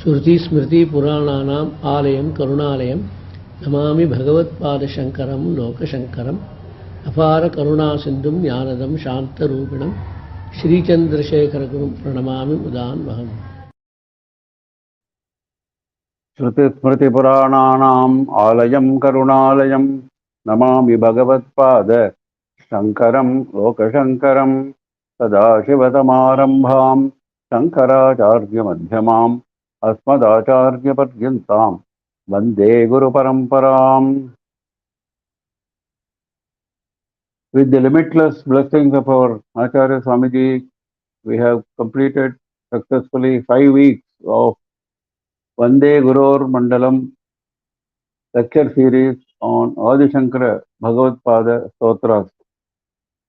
Shruti Smriti Purananam Alayam Karunalayam Namami Bhagavad Shankaram Loka Shankaram Apara Karuna Sindhum Jnanadam Shanta Rupinam Sri Chandrasekhara Gurum Pranamami Udan Vaham. Shruti Smriti Purananam Alayam Karunalayam Namami Bhagavad Shankaram Loka Shankaram Sadashivasamarambham Shankaracharya Madhyamam Asmadacharya Padyantam Vande GurorMandalam. With the limitless blessings of our Acharya Swamiji, we have completed successfully 5 weeks of Vande GurorMandalam lecture series on Adi Shankara Bhagavad Stotras.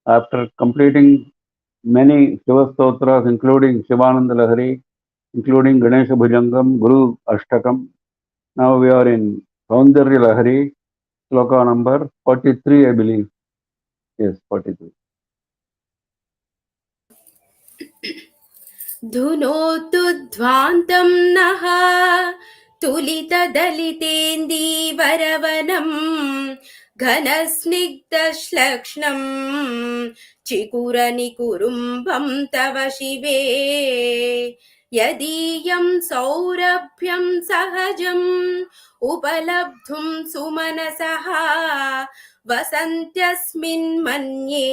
After completing many Shiva Stotras, including Shivananda Lahari, including Ganesha Bhujangam, Guru Ashtakam, now we are in Saundarya Lahari, sloka number 43, I believe. Yes, 43. धुनोतुध्वान्तं नः तुलितदलितेन्दीवरवनं घनस्निग्धश्लक्ष्णं चिकुरनिकुरुम्बं तव शिवे यदीयं सौरभ्यं सहजम् उपलब्धुं सुमनसः वसन्त्यस्मिन्मन्ये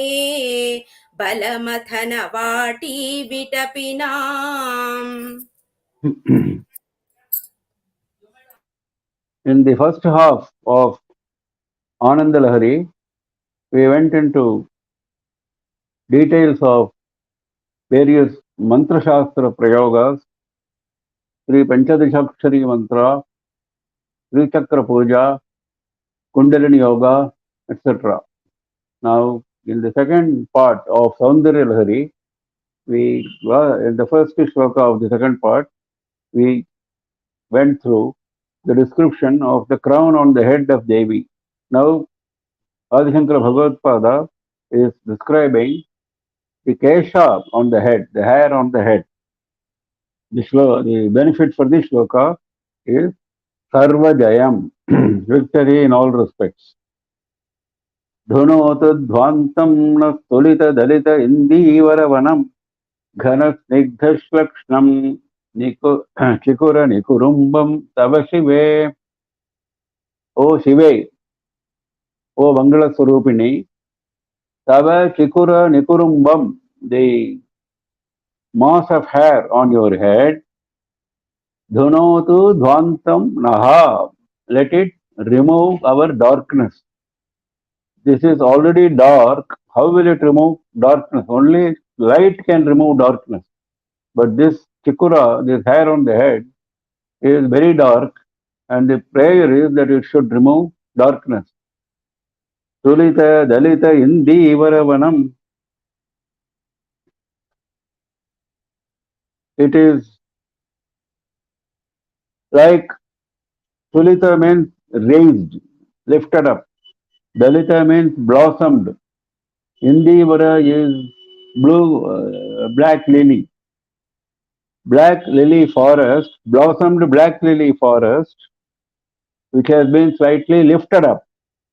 बलमथनवाटी विटपिनाम्. In the first half of Ananda Lahari, we went into details of various Mantra Shastra Prayogas, Sri Panchadashakshari Mantra, Sri Chakra Puja, Kundalini Yoga, etc. Now, in the second part of Saundarya Lahari, in the first shloka of the second part, we went through the description of the crown on the head of Devi. Now, Adi Shankara Bhagavad is describing the kesha on the head, the hair on the head. The benefit for this shloka is Sarva Jayam, victory in all respects. Dhunota Dhvantam Tulita Dalita Indivaravanam Ghana Snigdhashlakshnam Chikura Nikurumbam Tava Shive. O Shive, O Mangala Swarupini, Tava Chikura Nikurumbam, the mass of hair on your head, Dhunotu Dhvantam Naha, let it remove our darkness. This is already dark. How will it remove darkness? Only light can remove darkness. But this chikura, this hair on the head, is very dark, and the prayer is that it should remove darkness. Tulita Dalita Indi Ivaravanam. It is like Tulita means raised, lifted up. Dalita means blossomed. Indivara is black lily. Black lily forest, blossomed black lily forest, which has been slightly lifted up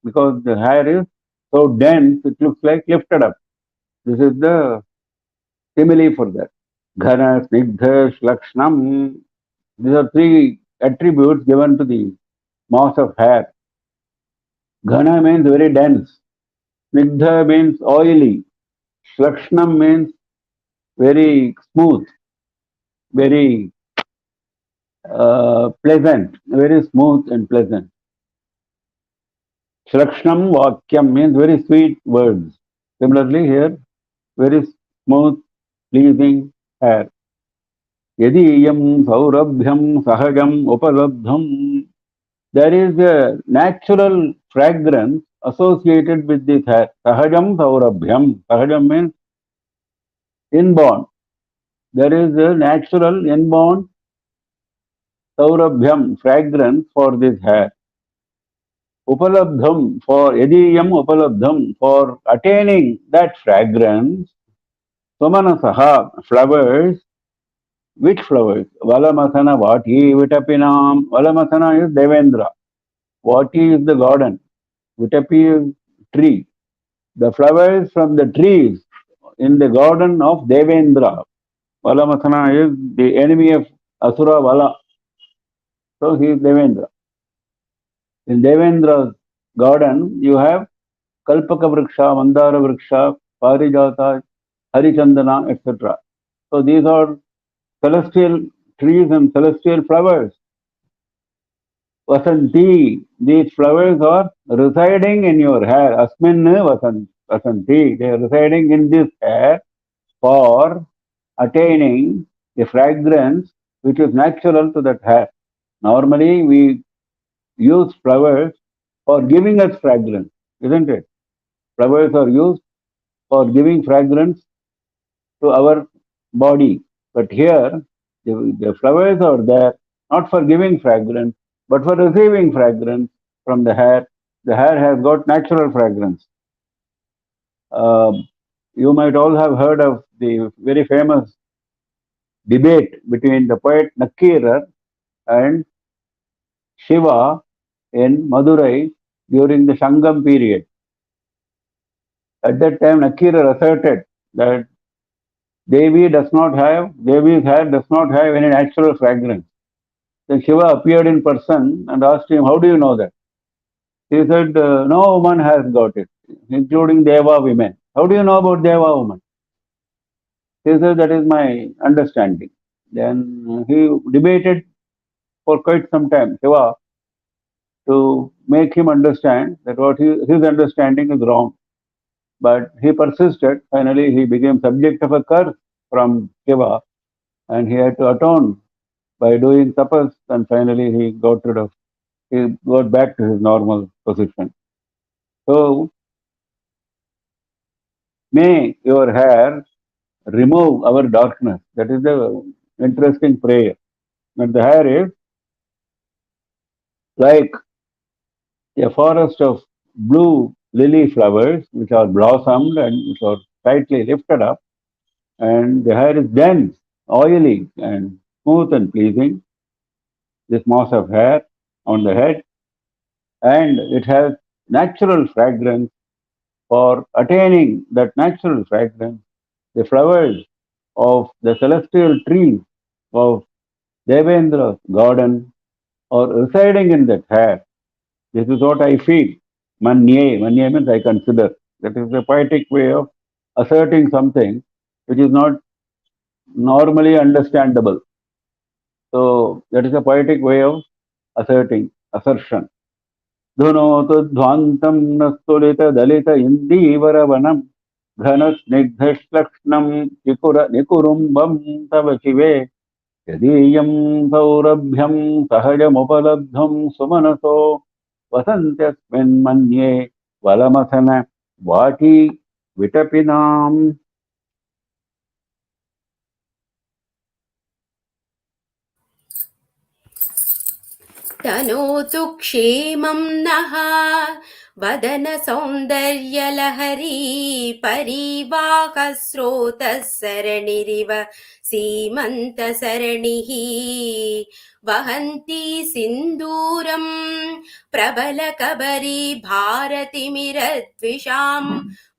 because the hair is so dense, it looks like lifted up. This is the simile for that. Ghana, Snigdha, Shlakshnam. These are 3 attributes given to the mass of hair. Ghana means very dense. Snigdha means oily. Shlakshnam means very smooth, very pleasant, very smooth and pleasant. Shlakshnam Vakyam means very sweet words. Similarly here, very smooth, pleasing hair. Yadiyam saurabhyam sahajam upalabdham. There is a natural fragrance associated with this hair. Sahajam saurabhyam. Sahajam means inborn. There is a natural inborn saurabhyam, fragrance for this hair. Upalabdham, for yadiyam upalabdham, for attaining that fragrance. Somanasaha, flowers, Which flowers? Valamasana Vati Vitapinam. Valamasana is Devendra. Vati is the garden. Vitapi is tree. The flowers from the trees in the garden of Devendra. Valamasana is the enemy of Asura Vala. So he is Devendra. In Devendra's garden, you have Kalpaka Vriksha, Mandara Vriksha, Parijata, Harichandana, etc. So these are celestial trees and celestial flowers. Vasanti, these flowers are residing in your hair. Asmin Vasanti, they are residing in this hair for attaining a fragrance which is natural to that hair. Normally, we use flowers for giving us fragrance, isn't it? Flowers are used for giving fragrance to our body. But here, the flowers are there not for giving fragrance, but for receiving fragrance from the hair. The hair has got natural fragrance. You might all have heard of the very famous debate between the poet Nakkirar and Shiva in Madurai during the Shangam period. At that time, Nakkirar asserted that Devi's hair does not have any natural fragrance. Then Shiva appeared in person and asked him, how do you know that? He said, no woman has got it, including Deva women. How do you know about Deva women? He said, that is my understanding. Then he debated for quite some time, Shiva, to make him understand that his understanding is wrong. But he persisted. Finally, he became subject of a curse from Shiva, and he had to atone by doing tapas, and finally he got back to his normal position. So, may your hair remove our darkness. That is the interesting prayer. And the hair is like a forest of blue lily flowers which are blossomed and which are tightly lifted up, and the hair is dense, oily, and smooth and pleasing. This mass of hair on the head, and it has natural fragrance. For attaining that natural fragrance, the flowers of the celestial trees of Devendra's garden are residing in that hair. This is what I feel. Manye means I consider. That is a poetic way of asserting something which is not normally understandable. So that is a poetic way of assertion. धुनोतु ध्वान्तं नस्तुलितदलित इन्दीवरवनं घनस्निग्धश्लक्ष्णं निकुरुम्बं तव शिवे यदीयं सौरभ्यं सहजमुपलब्धुं सुमनसो वसन्त्यस्मिन्मन्ये वलमथन वाटी विटपिनाम्. तनोतु क्षेमं नः वदन सौन्दर्यलहरी परिवाहस्रोतः सरणिरिव सीमन्तसरणिः वहन्ती सिन्दूरं प्रबलकबरी भारतिमिरद्विषां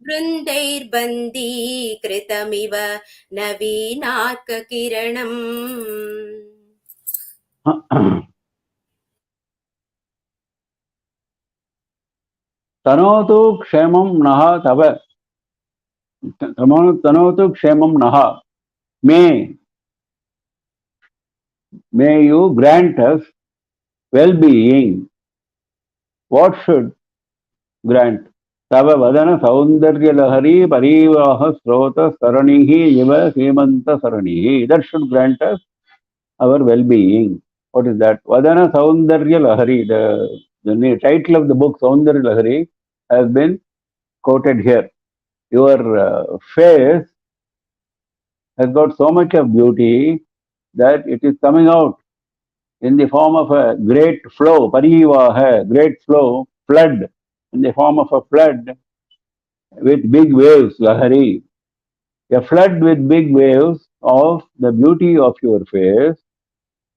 वृन्दैर्बन्दीकृतमिव नवीनार्ककिरणम्. तनोतु क्षेमं नः तव तनोतु क्षेमं नः. May you grant us well-being. What should grant? Tava vadana saundarya lahari parivaha srota saranihi iva hemanta saranihi. That should grant us our well-being. What is that? Vadana saundarya lahari. The title of the book Saundarya Lahari has been quoted here. Your face has got so much of beauty that it is coming out in the form of a great flow, parivaha, great flow, flood, in the form of a flood with big waves, lahari. A flood with big waves of the beauty of your face,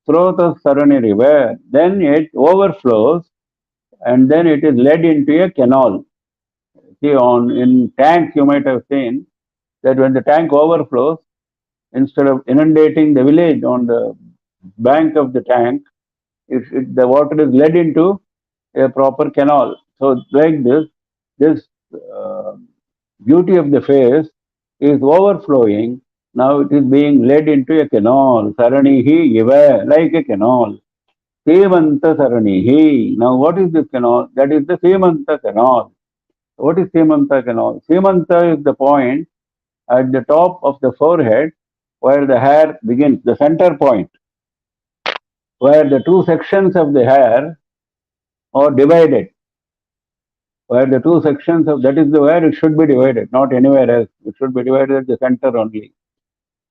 Srota Sarani river, then it overflows and then it is led into a canal. See, in tanks you might have seen that when the tank overflows, instead of inundating the village on the bank of the tank, the water is led into a proper canal. So like this uh, beauty of the face is overflowing. Now it is being led into a canal. Saranihi iva, like a canal. Semanta Saranihi. Now what is this canal? That is the Semanta canal. What is Semanta canal? Semanta is the point at the top of the forehead where the hair begins, the center point, where the two sections of the hair are divided. Where the two sections of that is the where it should be divided, not anywhere else. It should be divided at the center only.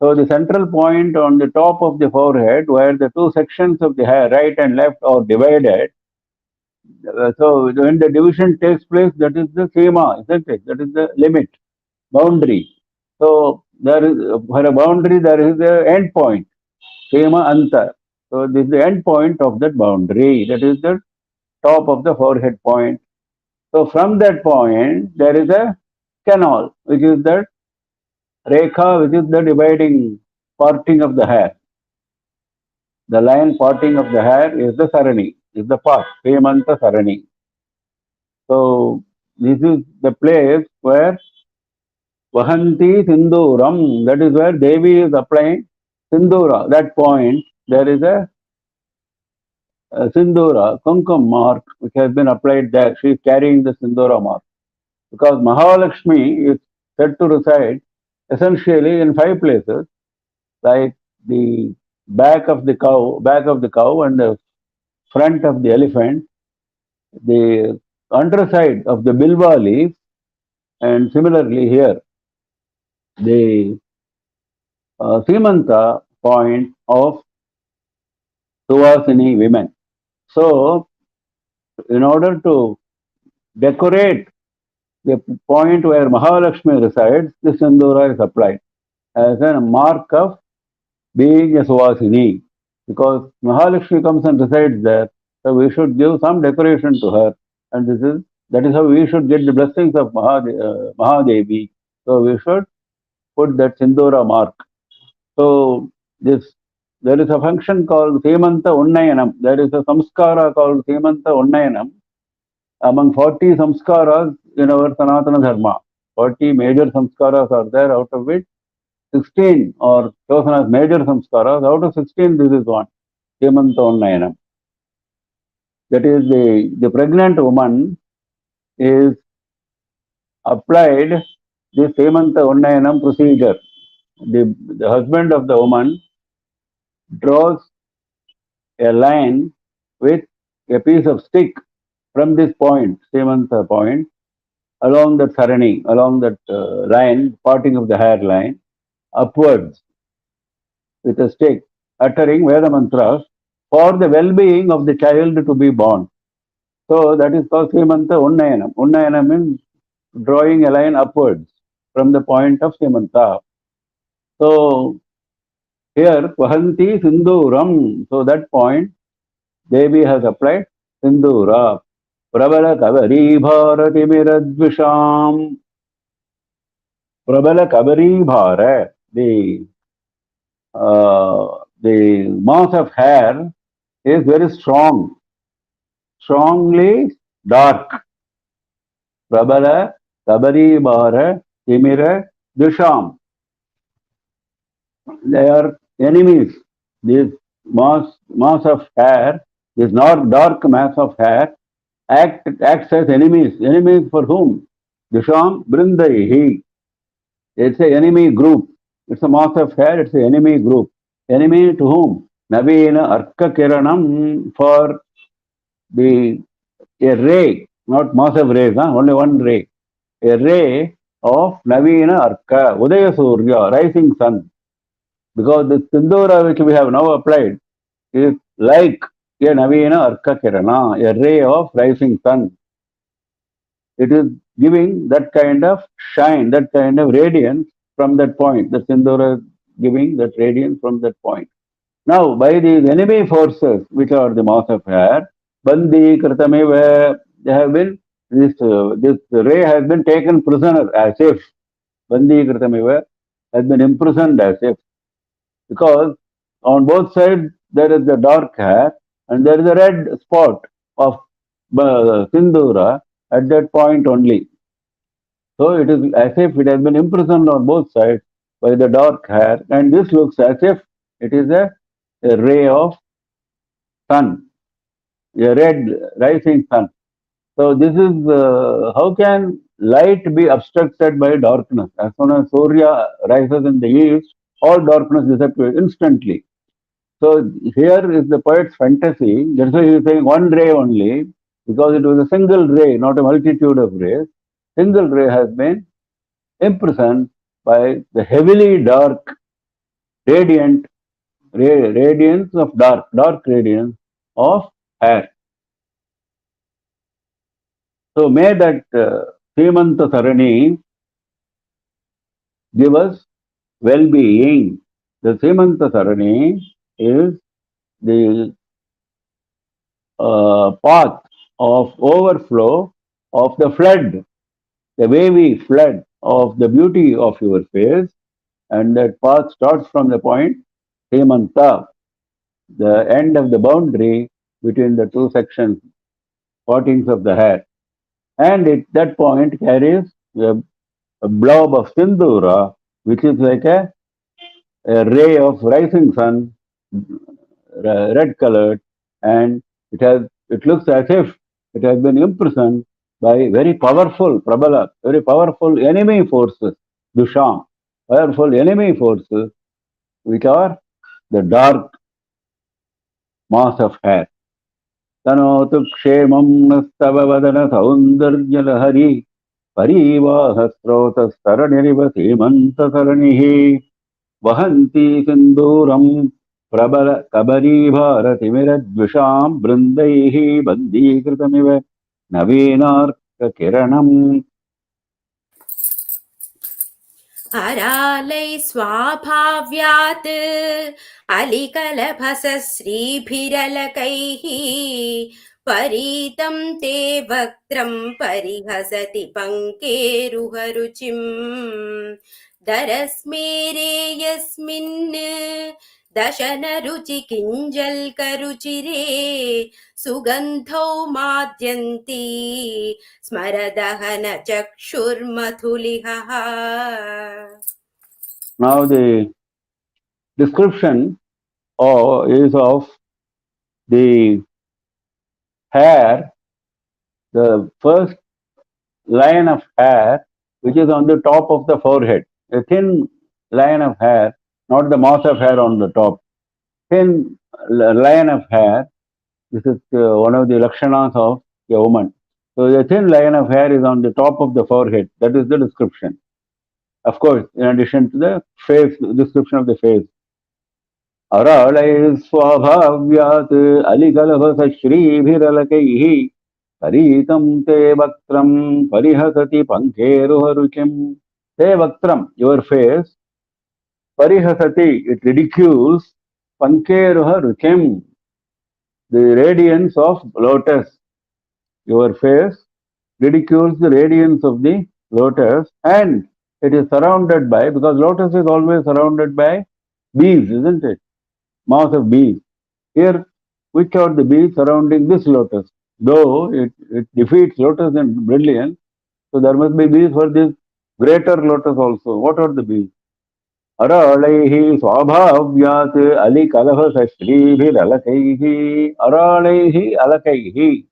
So the central point on the top of the forehead, where the two sections of the hair, right and left, are divided. So when the division takes place, that is the sema, isn't it? That is the limit, boundary. So there is for a boundary there is the end point, sema anta. So this is the end point of that boundary. That is the top of the forehead point. So from that point there is a canal, which is the rekha, which is the dividing parting of the hair. The line parting of the hair is the sarani, is the part, Hemanta Sarani. So this is the place where Vahanti Sinduram, that is where Devi is applying Sindura. That point, there is a Sindura, Kumkum mark, which has been applied there. She is carrying the Sindura mark. Because Mahalakshmi is said to reside essentially in 5 places, like the back of the cow and the front of the elephant, the underside of the bilva leaf, and similarly here, the Simanta point of Suvasini women. So, in order to decorate the point where Mahalakshmi resides, the Sindura is applied as a mark of being a Suvasini. Because Mahalakshmi comes and resides there, so we should give some decoration to her. And that is how we should get the blessings of Mahadevi. So we should put that Sindura mark. So there is a function called Semanta Unnayanam. There is a samskara called Semanta Unnayanam. Among 40 samskaras in our Sanatana Dharma, 40 major samskaras are there, out of which 16 are chosen as major samskaras. Out of 16, this is one, Semanta Unnayanam. That is the pregnant woman is applied the Semanta Unnayanam procedure. The husband of the woman draws a line with a piece of stick from this point, Semanta point, along that sarani, along that line, parting of the hairline, upwards with a stick, uttering Veda mantras for the well-being of the child to be born. So that is called Semanta Unnayanam. Unnayanam means drawing a line upwards from the point of Semanta. So here, Vahanti Sinduram. So that point, Devi has applied Sindura. Prabala Kavari Bharati Miradvisham. Prabala Kavari Bhara. The mass of hair is very strong, strongly dark. Prabala Kabari Bhara Timira Dusham. They are enemies. This mass of hair, this dark mass of hair, acts as enemies. Enemies for whom? Dusham Brindaihi. It's an enemy group. It's a mass of hair, it's an enemy group. Enemy to whom? Navina Arka Kiranam, for a ray, not mass of rays, only one ray. A ray of Navina Arka, Udaya Surya, rising sun. Because the Sindura which we have now applied is like a Navina Arka Kirana, a ray of rising sun. It is giving that kind of shine, that kind of radiance from that point. The Sindura giving that radiance from that point. Now, by these enemy forces, which are the mass of hair, Bandi Kritameva, they have been, this ray has been taken prisoner as if, Bandi Kritameva has been imprisoned as if, because on both sides there is the dark hair and there is a red spot of Sindura at that point only. So it is as if it has been imprisoned on both sides by the dark hair, and this looks as if it is a ray of sun, a red rising sun. So this is how can light be obstructed by darkness? As soon as Surya rises in the east, all darkness disappears instantly. So here is the poet's fantasy. That's why he is saying one ray only, because it was a single ray, not a multitude of rays. Single ray has been imprisoned by the heavily dark, radiant radiance of dark radiance of hair. So may that Hemanta Sarani give us well-being. The Hemanta Sarani is the path of overflow of the flood, the wavy flood of the beauty of your face, and that path starts from the point Hemanta, the end of the boundary between the two sections, partings of the hair. And at that point carries a blob of Sindura, which is like a ray of rising sun, red colored, and it looks as if it has been imprisoned by very powerful Prabala, very powerful enemy forces, Dusham, powerful enemy forces, which are the dark mass of hair. तनोतु क्षेमं नस्तव वदन सौन्दर्य लहरी परीवाह स्रोतस्तरणिरिव सीमन्तसरणिः वहन्ती सिन्दूरं प्रबल कबरीभारतिमिरद्विषां बृन्दैः बन्दीकृतमिव नवीनार्ककिरणम्. अरालै स्वाभाव्यात् अलिकलभसश्रीभिरलकैः परीतं ते वक्त्रं परिहसति पङ्केरुहरुचिम् दरस्मेरे यस्मिन् दशनरुचि किञ्जल्करुचिरे सुगन्धौ माद्यन्ती स्मरदहन चक्षुर्मथुलिहः. Now the description is of the hair, the first line of hair which is on the top of the forehead, a thin line of hair, not the mass of hair on the top, thin line of hair. This is one of the lakshanas of a woman. So the thin line of hair is on the top of the forehead. That is the description. Of course, in addition to the face, description of the face. Aralai swabhavyat aligalabhasa shreebhiralakaihi paritam te vaktram parihasati pankheruharuchim. Te vaktram, your face, parihasati, it ridicules, pankheruharuchim, the radiance of lotus. Your face ridicules the radiance of the lotus, and it is surrounded by, because lotus is always surrounded by bees, isn't it? Mass of bees. Here, which are the bees surrounding this lotus? Though it defeats lotus in brilliance, so there must be bees for this greater lotus also. What are the bees? Aralaihi swabhavyat ali kalahasa shreebhir alakaihi. Aralaihi alakaihi.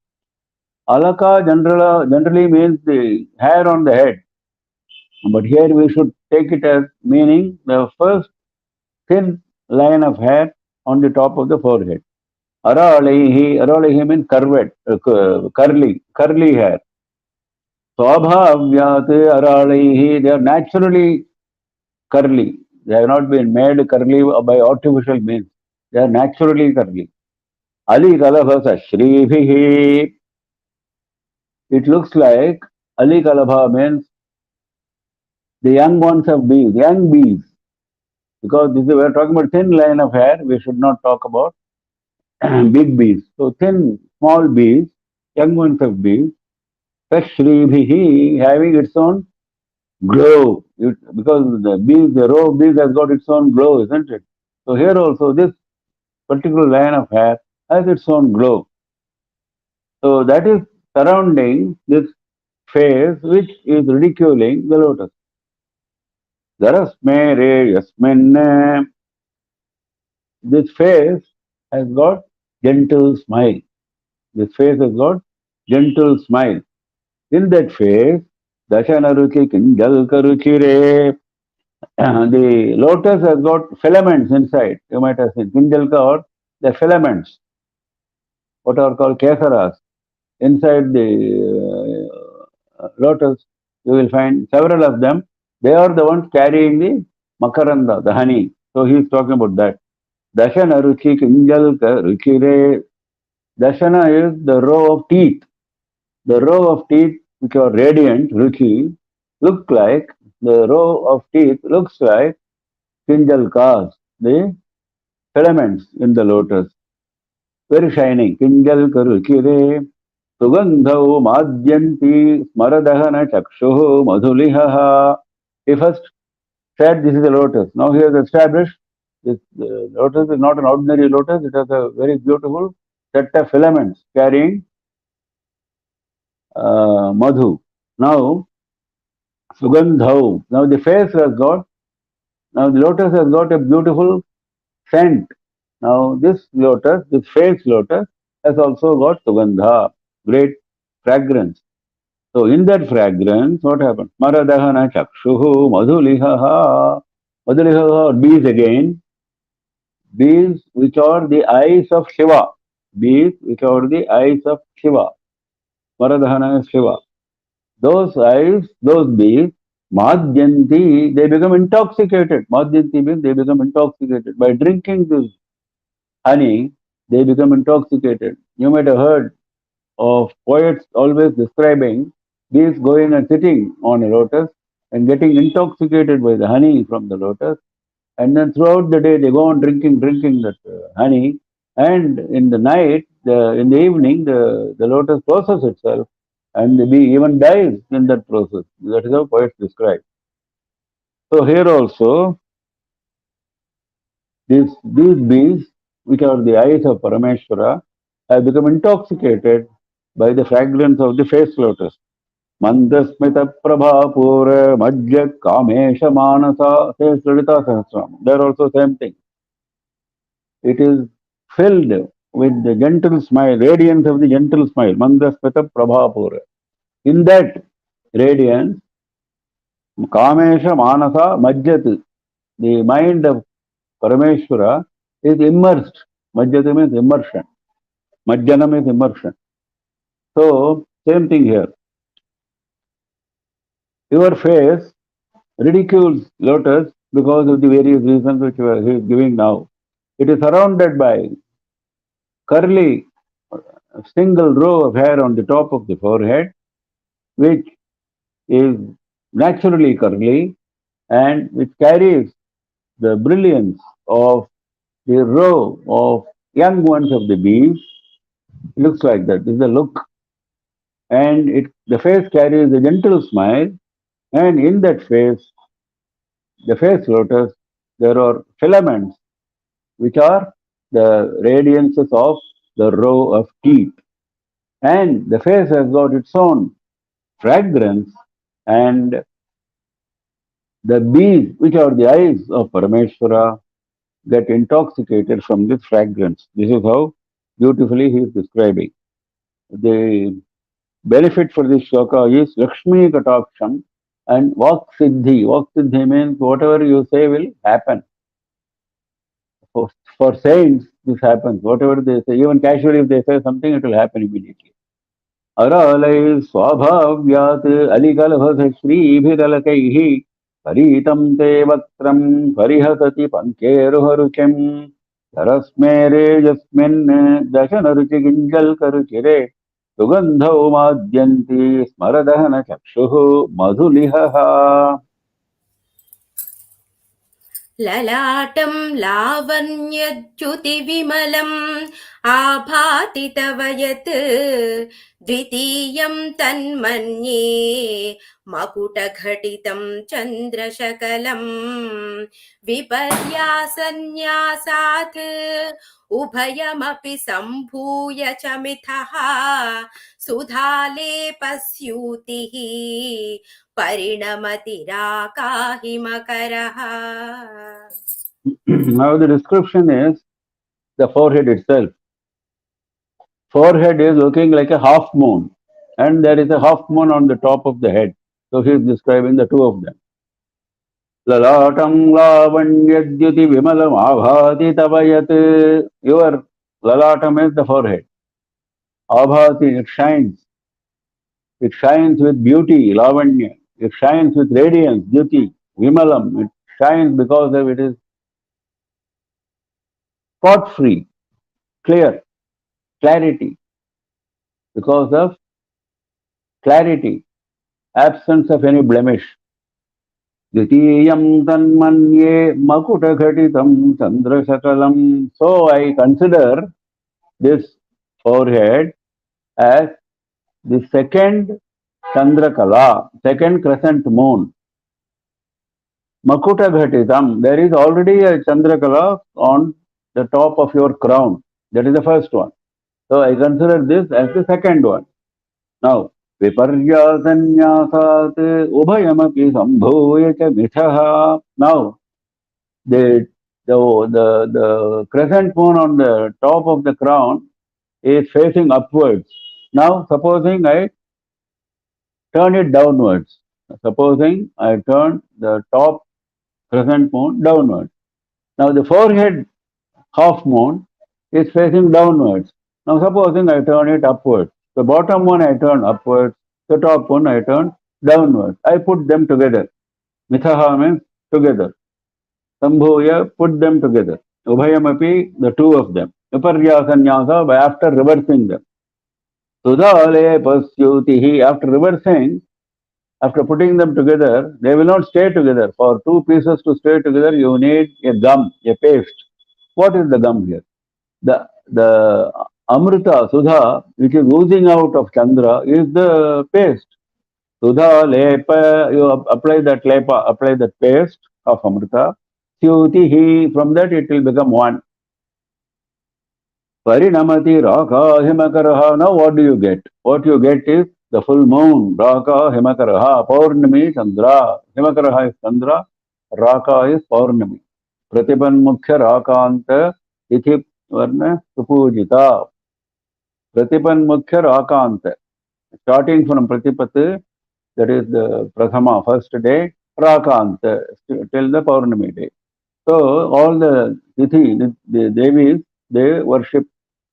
Alaka generally means the hair on the head. But here we should take it as meaning the first thin line of hair on the top of the forehead. Aralaihi means curved, curly hair. Swabhavyat aralaihi, they are naturally curly. They have not been made curly by artificial means. They are naturally curly. Ali kalabhasa shreebhihi. It looks like Ali Kalabha means the young ones of bees, young bees. because we are talking about thin line of hair, we should not talk about big bees. So thin, small bees, young ones of bees, Shribihi having its own glow. Because the row of bees has got its own glow, isn't it? So here also this particular line of hair has its own glow. So that is surrounding this face which is ridiculing the lotus. Darasme re yasmin. This face has got gentle smile. This face has got gentle smile. In that face, Dashanaruchi Kinjal Karuchire. The lotus has got filaments inside. You might have seen Kinjalka or the filaments, what are called kesaras. Inside the lotus, you will find several of them. They are the ones carrying the makaranda, the honey. So he is talking about that. Dashana ruchi kinjalka ruchire. Dashana is the row of teeth. The row of teeth which are radiant, ruchi, look like, the row of teeth looks like kinjalkas, the filaments in the lotus. Very shining. Kinjalka ruchire. Sugandhau madhyanti smaradahana chakshuhu madhulihaha. He first said this is a lotus. Now he has established this lotus is not an ordinary lotus. It has a very beautiful set of filaments carrying madhu. Now Sugandhau. Now the face has got. Now the lotus has got a beautiful scent. Now this lotus, this face lotus, has also got Sugandha, great fragrance. So in that fragrance, what happened? Maradahana chakshuhu madhulihaha. Madhulihaha, bees again. Bees which are the eyes of Shiva. Bees which are the eyes of Shiva. Maradahana is Shiva. Those eyes, those bees, madhyanti, they become intoxicated. Madhyanti means they become intoxicated. By drinking this honey, they become intoxicated. You might have heard of poets always describing bees going and sitting on a lotus and getting intoxicated by the honey from the lotus. And then throughout the day, they go on drinking that honey. And in the night, in the evening, the lotus closes itself and the bee even dies in that process. That is how poets describe. So here also, these bees, which are the eyes of Parameshwara, have become intoxicated by the fragrance of the face lotus. Mandasmita Prabhapura Majja Kamesha Manasa, says Lalita Sahasram. They are also same thing. It is filled with the gentle smile, radiance of the gentle smile. Mandasmita Prabhapura. In that radiance, Kamesha Manasa Majjat, the mind of Parameshwara is immersed. Majjat means immersion. Majjana means immersion. So, same thing here. Your face ridicules lotus because of the various reasons which he is giving now. It is surrounded by curly, single row of hair on the top of the forehead, which is naturally curly and which carries the brilliance of the row of young ones of the bees. It looks like that. This is the look. And the face carries a gentle smile, and in that face, the face lotus, there are filaments which are the radiances of the row of teeth. And the face has got its own fragrance, and the bees, which are the eyes of Parameshwara, get intoxicated from this fragrance. This is how beautifully he is describing. The benefit for this shloka is Lakshmi Kataksham and Vak Siddhi. Vak Siddhi means whatever you say will happen. For saints, this happens. Whatever they say, even casually if they say something, it will happen immediately. Aralai Swabhavyat Alikalabhasa Sri Bhiralakaihi Paritam Te Vaktram Parihasati Pankeruharuchem Tarasmere Jasmin Dashanaruchi Ginjal Karuchire Sugandhau Madhyanti Smaradahana Chakshuhu Madhulihaha. ललाटं लावण्यच्युतिविमलम् आभाति तव यत् द्वितीयं तन्मन्ये मकुटघटितं चन्द्रशकलं विपर्यासन्यासात् उभयमपि सम्भूय च मिथः सुधालेपस्यूतिः परिणमतिराकाहिमकरः. Now the description is the forehead itself. Forehead is looking like a half moon, and there is a half moon on the top of the head. So he is describing the two of them. Lalatam lavanyadyuti vimalam abhati tavayat. Your lalatam is the forehead. Abhati, it shines. It shines with beauty, lavanya. It shines with radiance, beauty, vimalam. It shines because of it is spot free, clear, clarity. Because of clarity, absence of any blemish. Dvitiyam tanmanye makutaghatitam chandrasakalam. So I consider this forehead as the second Chandrakala, second crescent moon. Makutaghatitam, there is already a Chandrakala on the top of your crown. That is the first one. So I consider this as the second one. Now, viparyasanyasat ubhayamapi sambhuya cha mithaha. Now, the crescent moon on the top of the crown is facing upwards. Now, supposing I turn it downwards. Supposing I turn the top crescent moon downwards. Now, the forehead half moon is facing downwards. Now, supposing I turn it upwards. The bottom one I turn upwards, the top one I turn downwards. I put them together. Mithaha means together. Sambhuya, put them together. Ubhayamapi, the two of them. Viparyasanyasa, by after reversing them. Sudhale pasyutihi, after reversing, after putting them together, they will not stay together. For two pieces to stay together, you need a gum, a paste. What is the gum here? The Amrita, Sudha, which is oozing out of Chandra, is the paste. Sudha, lepa, you apply that lepa, apply that paste of Amrita. Syutihi, from that it will become one. Parinamati Raka Himakaraha. Now what do you get? What you get is the full moon. Raka Himakaraha. Paurnami Chandra. Himakaraha is Chandra. Raka is Paurnami. Pratipan Mukhya Rakanta Ithi Varna Supujita. Pratipan Mukhya Rakanta. Starting from Pratipati, that is the Prathama, first day, Rakanta, till the Paurnami day. So all the Tithi, the Devis, they worship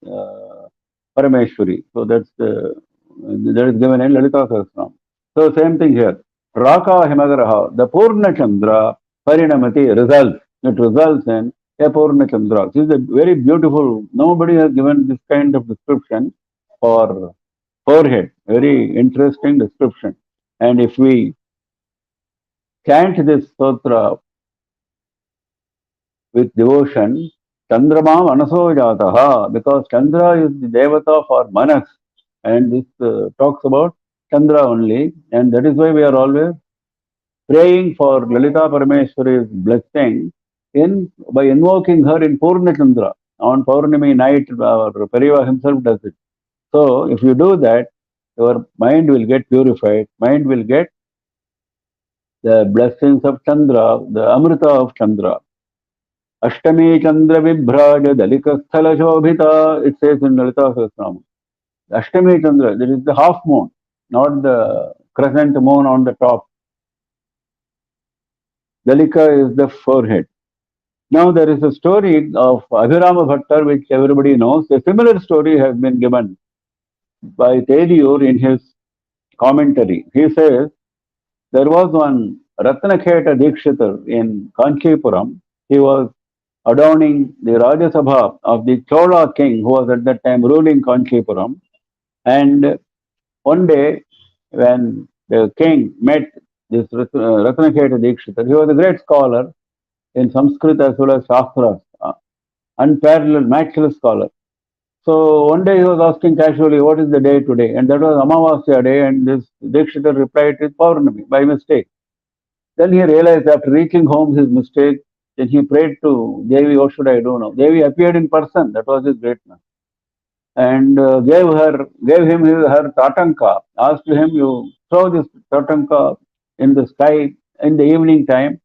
Parameshwari. So that is given in Lalita Sahasranam. So same thing here. Raka Himagaraha, the Purna Chandra, Parinamati results. It results in a Purna Chandra. This is a very beautiful, nobody has given this kind of description for forehead. Very interesting description. And if we chant this sutra with devotion, Chandrama Manaso Jataha, because Chandra is the Devata for Manas, and this talks about Chandra only, and that is why we are always praying for Lalita Parameshwari's blessing by invoking her in Purna Chandra. On Paurnami night, Pariva himself does it. So, if you do that, your mind will get purified, mind will get the blessings of Chandra, the Amrita of Chandra. Ashtami Chandra Vibhraja Dalika Sthala Shobhita, it says in Lalita Sahasranam. Ashtami Chandra, that is the half moon, not the crescent moon on the top. Dalika is the forehead. Now there is a story of Abhirama Bhattar which everybody knows. A similar story has been given by Tediyur in his commentary. He says, there was one Ratnakheta Dikshitar in Kanchipuram. He was adorning the Rajya Sabha of the Chola king who was at that time ruling Kanchipuram. And one day when the king met this Ratnakheta Dikshitar, he was a great scholar, in Sanskrit as well as Shastras, unparalleled, matchless scholar. So one day he was asking casually, what is the day today? And that was Amavasya day, and this Dikshita replied, it's Purnami, by mistake. Then he realized after reaching home his mistake, then he prayed to Devi, what should I do now? Devi appeared in person, that was his greatness. And gave him her tatanka, asked him, you throw this tatanka in the sky in the evening time,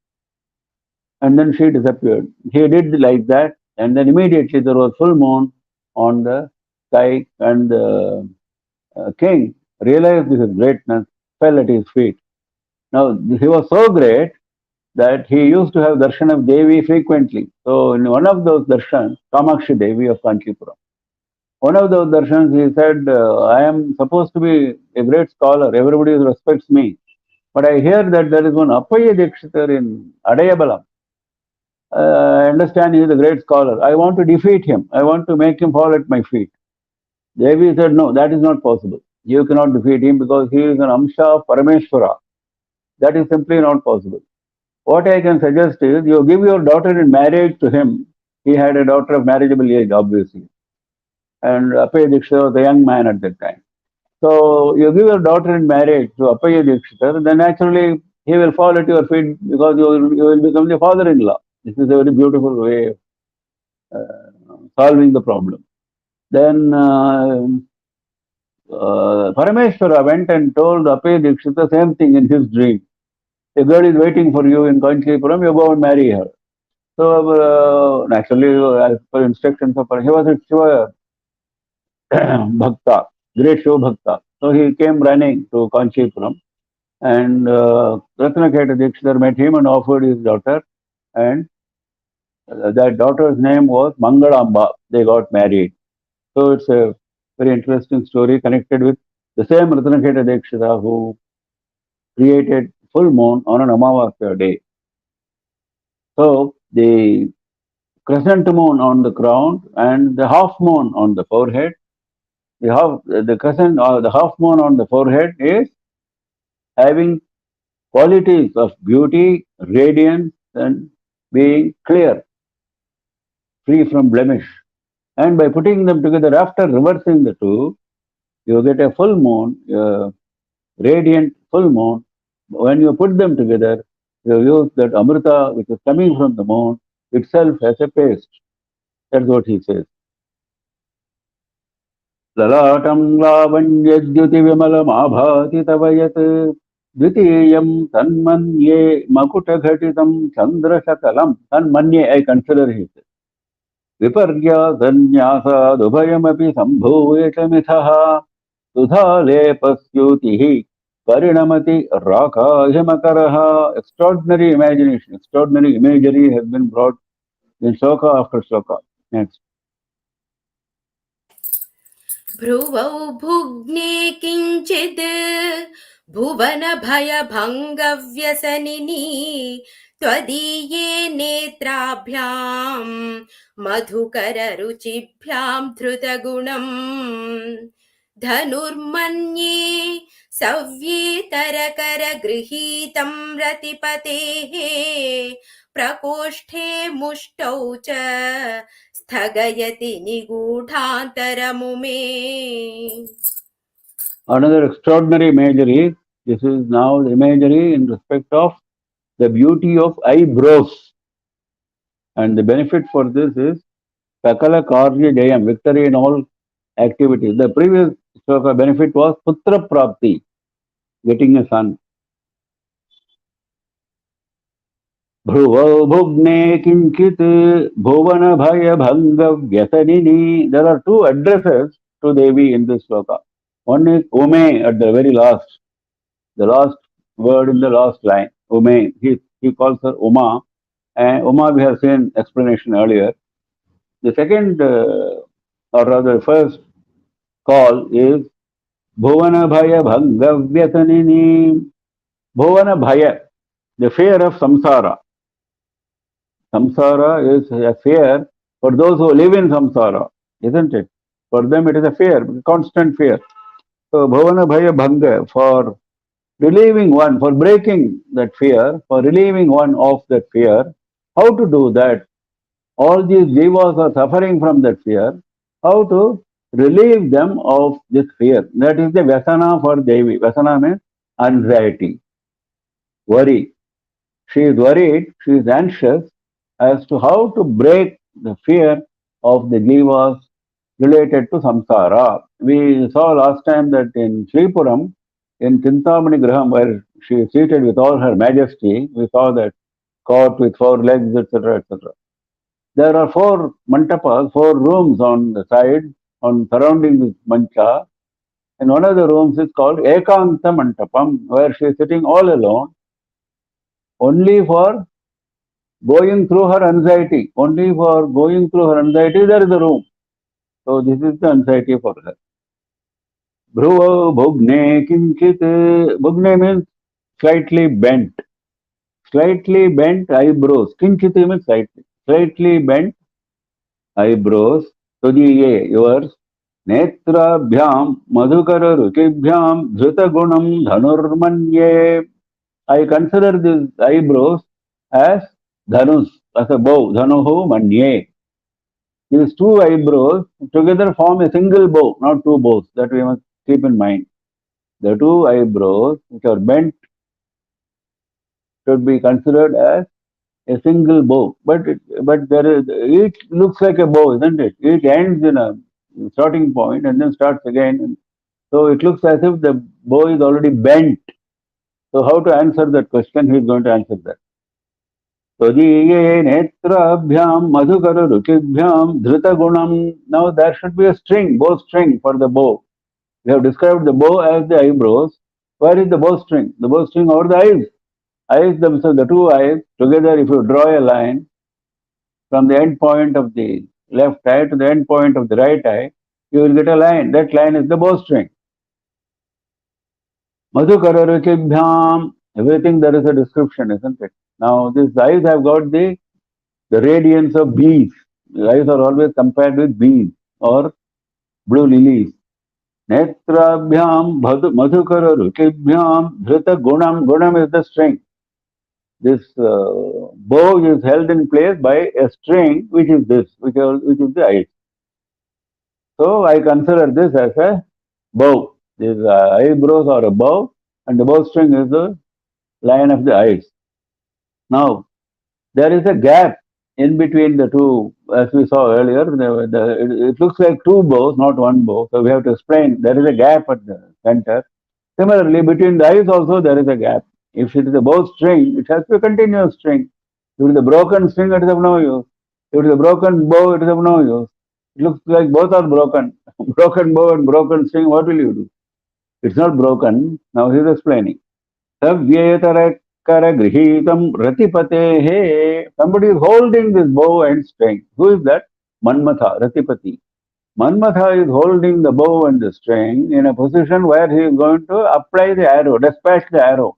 and then she disappeared. He did like that, and then immediately there was full moon on the sky, and the king realized his greatness, fell at his feet. Now, he was so great that he used to have darshan of Devi frequently. So, in one of those darshans, Kamakshi Devi of Kanchipuram, one of those darshans, he said, I am supposed to be a great scholar, everybody respects me. But I hear that there is one Appaya Dikshitar in Adayabalam. I understand he is a great scholar. I want to defeat him. I want to make him fall at my feet. Devi said, no, that is not possible. You cannot defeat him because he is an Amsha of Parameshwara. That is simply not possible. What I can suggest is you give your daughter in marriage to him. He had a daughter of marriageable age, obviously. And Appaya Dikshitar was a young man at that time. So you give your daughter in marriage to Appaya Dikshitar, then naturally he will fall at your feet because you will become the father-in-law. This is a very beautiful way of solving the problem. Then Parameshwara went and told Appaya Dikshita the same thing in his dream. A girl is waiting for you in Kanchipuram, you go and marry her. So naturally, as per instructions of he was a Shiva Bhakta, great Shiva Bhakta. So he came running to Kanchipuram, and Ratnaketa Dikshidhar met him and offered his daughter, and that daughter's name was Mangalamba. They got married. So it's a very interesting story connected with the same Ratnaketa Dikshidhar who created full moon on an Amavasya day. So the crescent moon on the crown and the half moon on the forehead. The crescent or the half moon on the forehead is having qualities of beauty, radiance, and being clear, free from blemish. And by putting them together, after reversing the two, you get a full moon, radiant full moon. When you put them together, you use that Amrita, which is coming from the moon, itself as a paste. That's what he says. Lalatam lavanyajyuti vimalam abhati tavayat dvitiyam tanmanye makutaghatitam chandrashakalam. Tanmanye, I consider, he says. Viparya sanyasa dubhayamapi sambhuyata mithaha sudha lepasyutihi parinamati raka himakaraha. Extraordinary imagination, extraordinary imagery has been brought in sloka after sloka. Next. भ्रुवौ भुग्ने किञ्चित् भुवनभयभङ्गव्यसनिनी त्वदीये नेत्राभ्याम् मधुकररुचिभ्याम् धृतगुणम् धनुर्मन्ये सव्येतरकरगृहीतम् रतिपतेः प्रकोष्ठे मुष्टौ च स्थगयति निगूढान्तरमुमे. Another extraordinary imagery. This is now the imagery in respect of the beauty of eyebrows. And the benefit for this is Sakala Karya Jayam, victory in all activities. The previous benefit was Putra Prapti, getting a son. Bhruvau bhugne kinchit bhuvana bhaya bhanga vyasanini. There are two addresses to Devi in this sloka. One is Ume at the very last, the last word in the last line. Ume. He calls her Uma. And Uma we have seen explanation earlier. The second, or rather first call is Bhuvana Bhaya Bhanga Vyasanini. Bhuvana Bhaya, the fear of samsara. Samsara is a fear for those who live in samsara, isn't it? For them it is a fear, constant fear. So Bhavana Bhaya Bhanga, for relieving one, for breaking that fear, for relieving one of that fear, How to do that? All these jivas are suffering from that fear. How to relieve them of this fear? That is the Vyasana for Devi. Vyasana means anxiety, worry. She is worried, she is anxious as to how to break the fear of the jivas related to samsara. We saw last time that in Sri Puram, in Chintamani Graham, where she is seated with all her majesty, we saw that cot with four legs, etc., etc. There are four mantapas, four rooms on the side, on surrounding this mancha. And one of the rooms is called Ekanta Mantapam, where she is sitting all alone, only for going through her anxiety. Only for going through her anxiety, there is a room. So this is the anxiety for her. Bhruva Bhugne Kinchit. Bhugne means slightly bent. Slightly bent eyebrows. Kinchit means slightly. Slightly bent eyebrows. Todiye, yours. Netrabhyam Madhukara Rukibhyam Dhrutagunam Dhanurmanye. I consider these eyebrows as dhanus, as a bow. Dhanuhu Manye. These two eyebrows together form a single bow, not two bows. That we must keep in mind. The two eyebrows which are bent should be considered as a single bow. But there is, each looks like a bow, isn't it? Each ends in a starting point and then starts again. So it looks as if the bow is already bent. So how to answer that question? He is going to answer that. Todiye netrabhyam madhukara rukibhyam dhritagunam. Now there should be a string, bow string for the bow. We have described the bow as the eyebrows. Where is the bowstring? The bowstring over the eyes. Eyes themselves, the two eyes together, if you draw a line from the end point of the left eye to the end point of the right eye, you will get a line. That line is the bowstring. Madhukararukibhyam. Everything there is a description, isn't it? Now these eyes have got the radiance of bees. The eyes are always compared with bees or blue lilies. Netrabhyam madhukararukibhyam dhrita gunam. Gunam is the string. This bow is held in place by a string, which is this, which is the eyes. So I consider this as a bow. These eyebrows are a bow, and the bowstring is the line of the eyes. Now there is a gap in between the two, as we saw earlier. It looks like two bows, not one bow. So we have to explain there is a gap at the center. Similarly, between the eyes also there is a gap. If it is a bowstring, it has to be a continuous string. If it is a broken string, it is of no use. If it is a broken bow, it is of no use. It looks like both are broken. Broken bow and broken string, what will you do? It's not broken. Now he is explaining. Savyetarakara grihitam ratipatehe. Somebody is holding this bow and string. Who is that? Manmatha, Ratipati. Manmatha is holding the bow and the string in a position where he is going to apply the arrow, dispatch the arrow.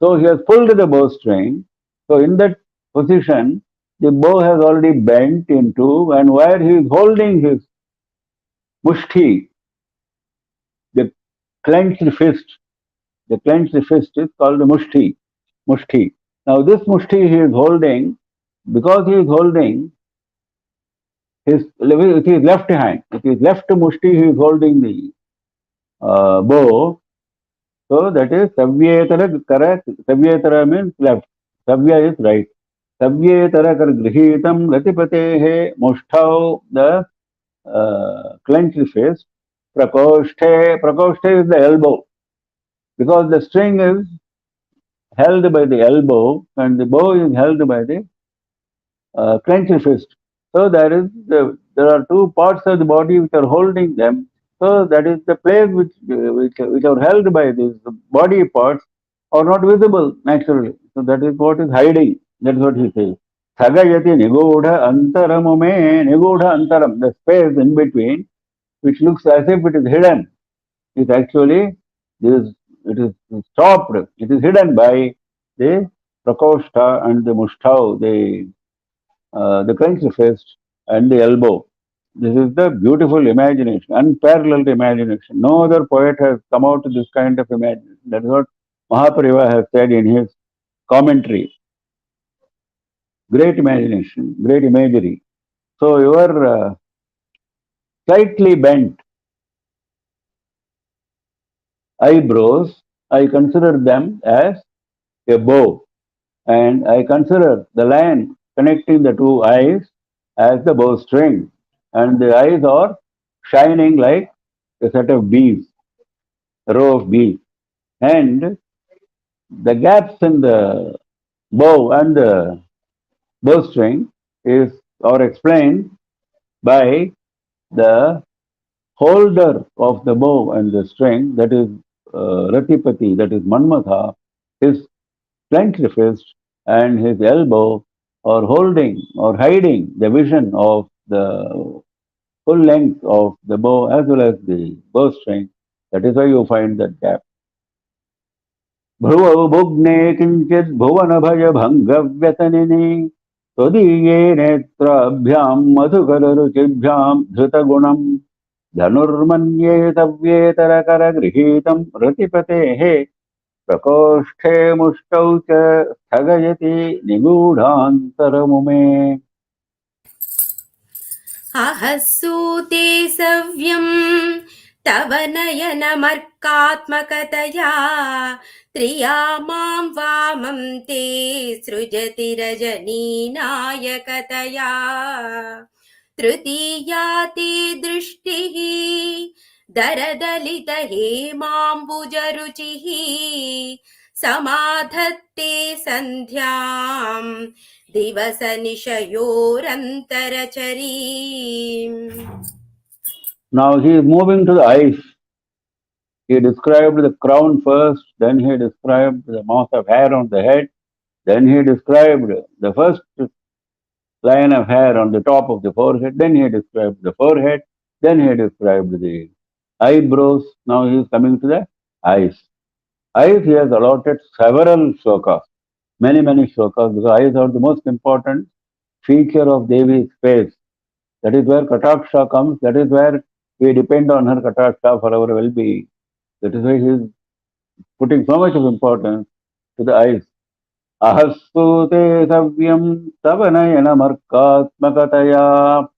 So he has pulled the bowstring. So in that position, the bow has already bent into, and where he is holding his mushti, the clenched fist, the clenched fist is called the mushti. Mushti. Now this mushti he is holding, because he is holding with his left hand, with his left mushti he is holding the bow. So that is Savyetara Kara. Savyetara means left. Savya is right. Savyetara Kar Grihitam Ratipatehe Mushtau, the clenched fist. Prakoshte. Prakoshte is the elbow. Because the string is held by the elbow and the bow is held by the clenched fist. So there are two parts of the body which are holding them. So that is the place which are held by these body parts are not visible naturally. So that is what is hiding. That's what he says. Sagayati nigodha antaramume. Nigodha antaram, the space in between, which looks as if it is hidden, is actually it is stopped. It is hidden by the prakoshta and the mushtau, the clenched fist and the elbow. This is the beautiful imagination, unparalleled imagination. No other poet has come out with this kind of imagination. That is what Mahapariva has said in his commentary. Great imagination, great imagery. So your slightly bent eyebrows, I consider them as a bow, and I consider the line connecting the two eyes as the bowstring, and the eyes are shining like a set of bees, a row of bees, and the gaps in the bow and the bowstring is or explained by the holder of the bow and the string, that is Ratipati, that is Manmatha, his clenched fist and his elbow are holding or hiding the vision of the full length of the bow as well as the bowstring. That is why you find that gap. भ्रुवौ भुग्ने किञ्चित् भुवनभयभङ्गव्यसनिनि त्वदीये नेत्राभ्यां मधुकररुचिभ्यां धृतगुणम् धनुर्मन्ये तव्येतरकरगृहीतं रतिपतेः प्रकोष्ठे मुष्टौ च स्थगयति निगूढान्तरमुमे. अहसूते सव्यं तव नयनमर्कात्मकतया त्रिया मां वामं ते सृजति रजनीनायकतया तृतीया ते दृष्टिः दरदलितहेमाम्बुजरुचिः समाधत्ते सन्ध्यां दिवसनिशयोरन्तरचरीम्. Now he is moving to the eyes. He described the crown first, then he described the mass of hair on the head, then he described the first line of hair on the top of the forehead, then he described the forehead, then he described the eyebrows. Now he is coming to the eyes. Eyes he has allotted several shlokas, many shlokas, because eyes are the most important feature of Devi's face. That is where Kataksha comes, that is where we depend on her Kataksha for our well-being. That is why he is putting so much of importance to the eyes. Ahastu te savyam tava nayanamarkatmakataya.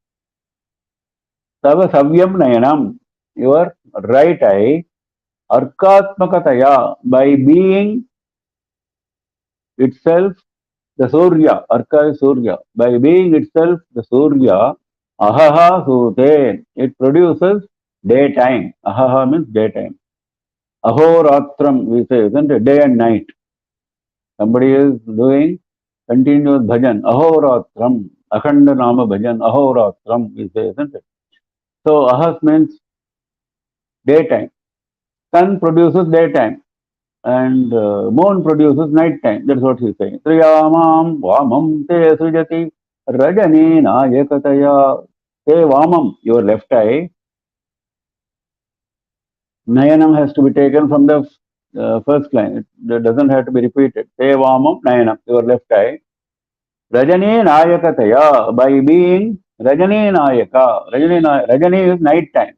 Tava savyam nayanam. Your right eye, arkatmakataya, by being itself the Surya, Arka is Surya, by being itself the Surya, ahaha sute, it produces daytime. Ahaha means daytime. Ahoratram, we say, isn't it? Day and night. Somebody is doing continuous bhajan. Ahoratram, Akhanda Nama bhajan. Ahoratram, we say, isn't it? So, ahas means daytime. Sun produces daytime. And moon produces night time. That's what he's saying. Triyamam vamam te sujati rajani nayakataya. Te vamam, your left eye. Nayanam has to be taken from the first line. It doesn't have to be repeated. Te vamam nayanam, your left eye. Rajani nayakataya, by being Rajani nayaka. Rajani is night time.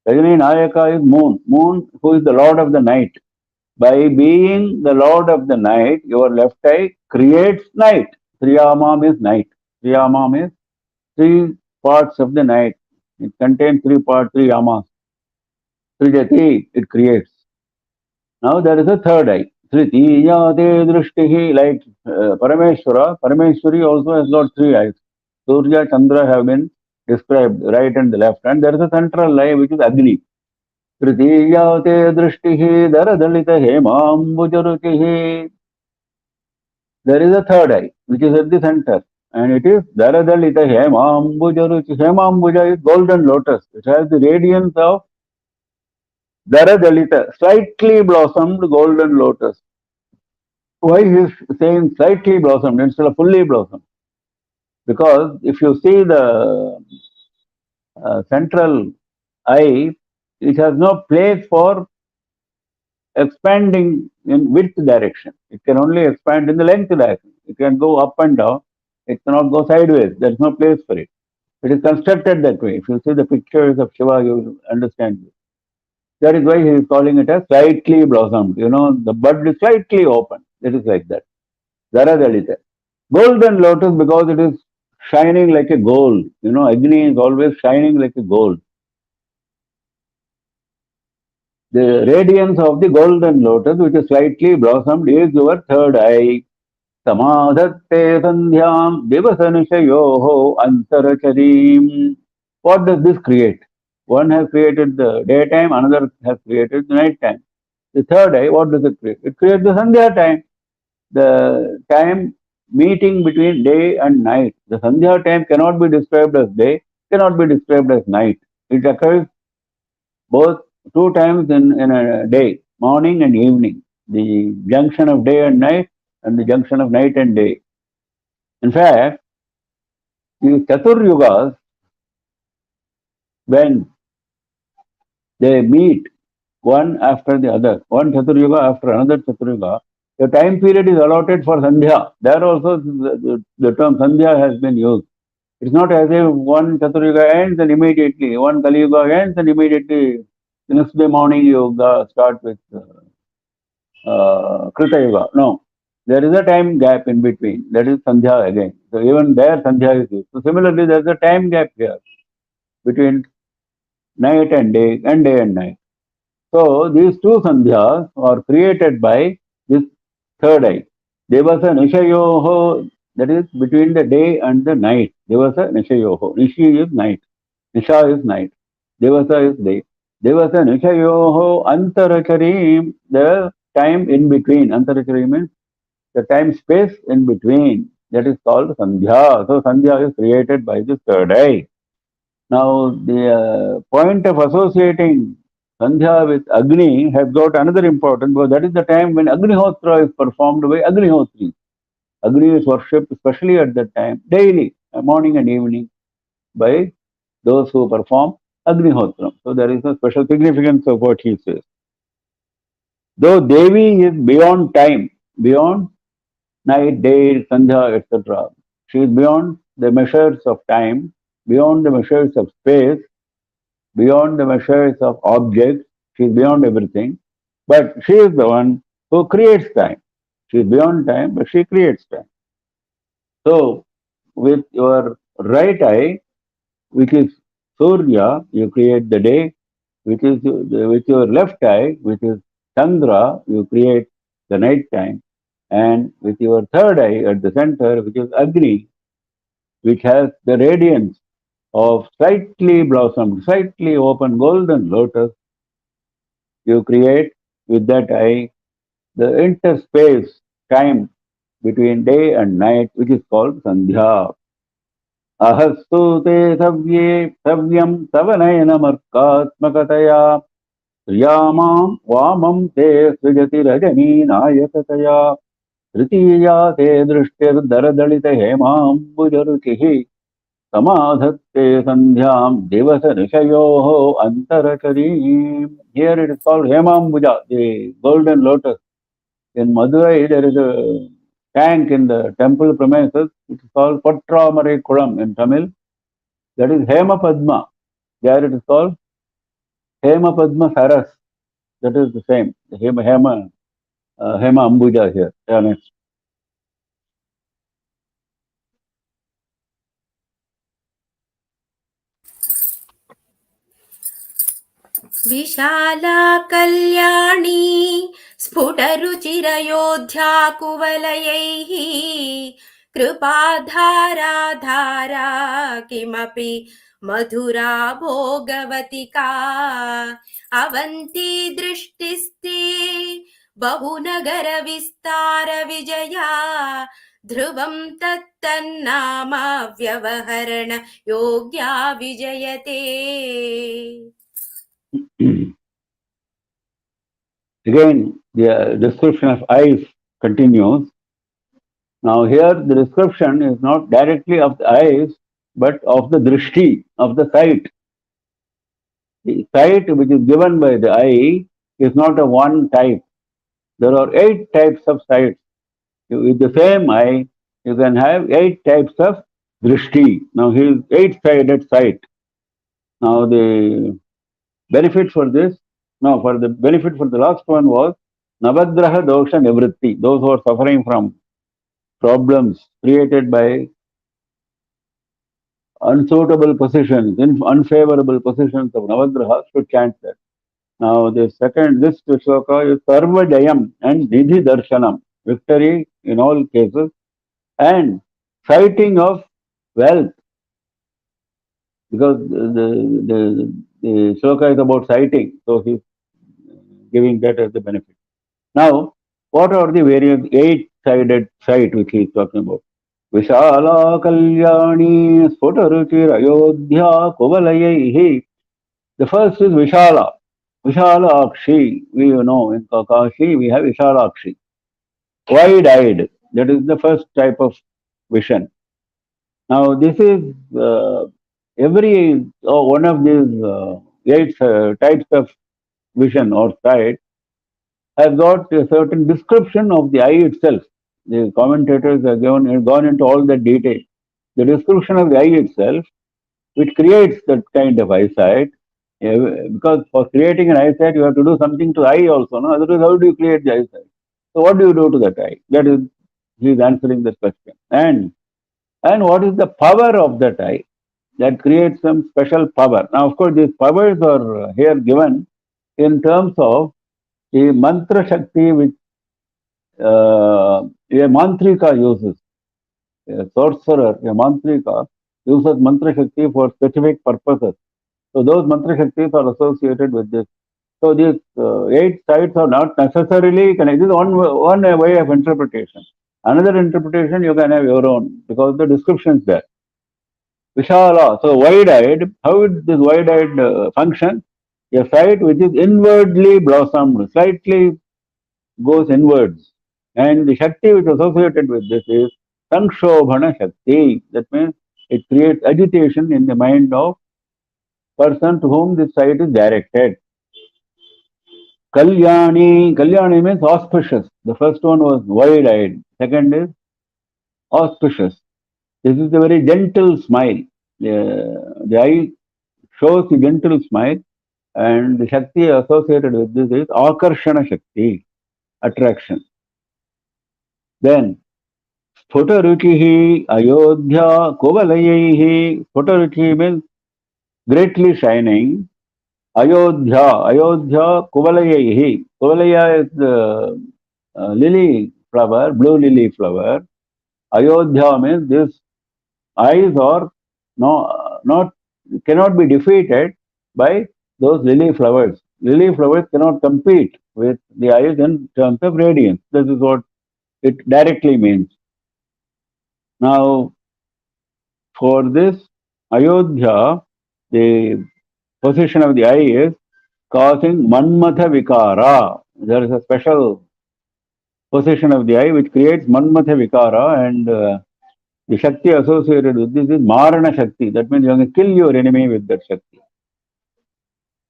Rajani nayaka is moon. Moon who is the lord of the night. By being the lord of the night, your left eye creates night. Triyamam is night. Triyamam is three parts of the night. It contains three parts, three yamas. Trijati, it creates. Now there is a third eye. Tritiya te drishtihi, like Parameshwara. Parameshwari also has got three eyes. Surya, Chandra have been described, right and the left. And there is a central eye which is Agni. तृतीया ते दृष्टिः दरदलितहेमाम्बुजरुचिः. There is a third eye which is at the center, and it is daradalita-hemambujaruchi. Hemambuja is golden lotus. It has the radiance of daradalita, slightly blossomed golden lotus. Why he is saying slightly blossomed instead of fully blossomed? Because if you see the central eye, it has no place for expanding in width direction. It can only expand in the length direction. It can go up and down. It cannot go sideways. There is no place for it. It is constructed that way. If you see the pictures of Shiva, you will understand this. That is why he is calling it as slightly blossomed. You know, the bud is slightly open. It is like that. Daradalita. Golden lotus because it is shining like a gold. You know, Agni is always shining like a gold. The radiance of the golden lotus, which is slightly blossomed, is your third eye. Samadhatte sandhyam divasanushayoho antaracharim. What does this create? One has created the daytime, another has created the night time. The third eye, what does it create? It creates the sandhya time, the time meeting between day and night. The sandhya time cannot be described as day, cannot be described as night. It occurs both two times in a day, morning and evening. The junction of day and night and the junction of night and day. In fact, the Chatur Yugas, when they meet one after the other, one Chatur Yuga after another Chatur Yuga, the time period is allotted for Sandhya. There also the term Sandhya has been used. It's not as if one Chatur Yuga ends and immediately, one Kali Yuga ends and immediately the next day morning you start with Krita Yuga. No. There is a time gap in between. That is Sandhya again. So even there Sandhya is used. So similarly, there is a time gap here between night and day and night. So these two Sandhyas are created by this third eye. Devasa Nishayoho, that is between the day and the night. Devasa Nishayoho. Nishi is night. Nisha is night. Devasa is day. Devasa Nishayoho Antaracharim, the time in between. Antaracharim means the time space in between, that is called Sandhya. So Sandhya is created by the third eye. Now the point of associating Sandhya with Agni has got another importance, because that is the time when Agnihotra is performed by Agnihotri. Agni is worshipped especially at that time, daily, morning and evening, by those who perform Agnihotra. So there is a special significance of what he says. Though Devi is beyond time, beyond night, day, Sandhya, etc. She is beyond the measures of time, beyond the measures of space, beyond the measures of objects. She is beyond everything. But she is the one who creates time. She is beyond time, but she creates time. So, with your right eye, which is Surya, you create the day. With your left eye, which is Chandra, you create the night time. And with your third eye at the center, which is Agni, which has the radiance of slightly blossomed, slightly open golden lotus, you create with that eye the interspace time between day and night, which is called Sandhya. Ahastu te savyam savanayanam Sriyamam vamam te srijati rajani nayakataya Tritiya te drishtir daradalita hemambujaruchihi Samadhatte sandhyam devasa nishayoho antaracharim. Here it is called Hemambuja, the golden lotus. In Madurai, there is a tank in the temple premises. It is called Patramare Kulam in Tamil. That is Hema Padma. There it is called Hema Padma Saras. That is the same. Hema Ambuja here. Yeah, next. विशाला कल्याणी स्फुटरुचिरयोध्या कुवलयैः कृपाधारा धारा किमपि मधुरा भोगवतिका अवन्ती दृष्टिस्ते बहुनगर विस्तार विजया ध्रुवं तत्तन्नाम व्यवहरण योग्या विजयते. Again, the description of eyes continues. Now here the description is not directly of the eyes, but of the drishti, of the sight. The sight which is given by the eye is not a one type. There are 8 types of sight. With the same eye, you can have 8 types of drishti. Now here is 8-sided sight. Now the benefit for this, for the benefit for the last one was Navagraha Dosha Nivritti. Those who are suffering from problems created by unsuitable positions, unfavorable positions of Navagrahas, to chant that. Now, this shloka is Sarva Jayam and Nidhi Darshanam, victory in all cases, and sighting of wealth, because the shloka is about sighting, so he's giving that as the benefit. Now, what are the various eight-sided sight which he is talking about? Vishala Kalyani Spotaruchir Ayodhya Kovalayaihi. The first is Vishala. Vishalakshi. We know in Kakashi we have Vishalakshi. Wide-eyed. That is the first type of vision. Now, this is one of these eight types of vision or sight has got a certain description of the eye itself. The commentators have gone into all the detail. The description of the eye itself, which creates that kind of eyesight, because for creating an eyesight, you have to do something to the eye also. No? Otherwise, how do you create the eyesight? So, what do you do to that eye? That is, he is answering this question. And what is the power of that eye that creates some special power? Now, of course, these powers are here given in terms of the mantra shakti which a mantrika uses. A sorcerer, a mantrika, uses mantra shakti for specific purposes. So those mantra shaktis are associated with this. So these eight sides are not necessarily connected. This is one way of interpretation. Another interpretation you can have your own, because the description is there. Vishala, so wide-eyed. How is this wide-eyed function? A sight which is inwardly blossomed, slightly goes inwards. And the Shakti which is associated with this is Sankshobhana Shakti. That means it creates agitation in the mind of person to whom this sight is directed. Kalyani. Kalyani means auspicious. The first one was wide-eyed. Second is auspicious. This is a very gentle smile. The eye shows a gentle smile, and the Shakti associated with this is Akarshana Shakti, attraction. Then Sputaruchihi Ayodhya Kovalayihi. Sputaruchi means greatly shining. Ayodhya Kovalayihi. Kovalaya is the lily flower, blue lily flower. Ayodhya means these eyes are cannot be defeated by those lily flowers. Lily flowers cannot compete with the eyes in terms of radiance. This is what it directly means. Now, for this Ayodhya, the position of the eye is causing Manmatha Vikara. There is a special position of the eye which creates Manmatha Vikara, and the Shakti associated with this is Marana Shakti. That means you can kill your enemy with that Shakti.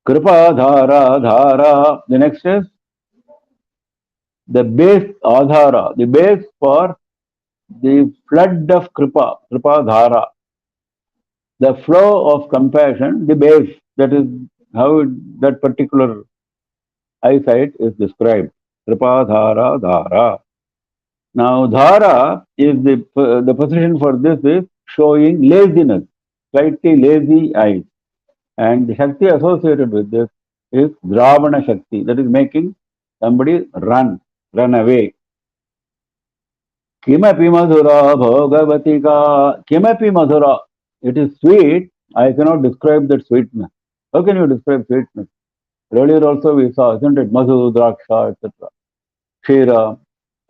Kripa Dhara Dhara. The next is the base Adhara, the base for the flood of Kripa, Kripa Dhara. The flow of compassion, the base, that is how that particular eyesight is described. Kripa Dhara Dhara. Now, Dhara is the position for this is showing laziness, slightly lazy eyes. And the Shakti associated with this is Dravana Shakti, that is making somebody run away. Kimapi Madhura Bhogavatika. Kimapi Madhura. It is sweet. I cannot describe that sweetness. How can you describe sweetness? Earlier also we saw, isn't it? Madhu, Draksha, etc. Kshira.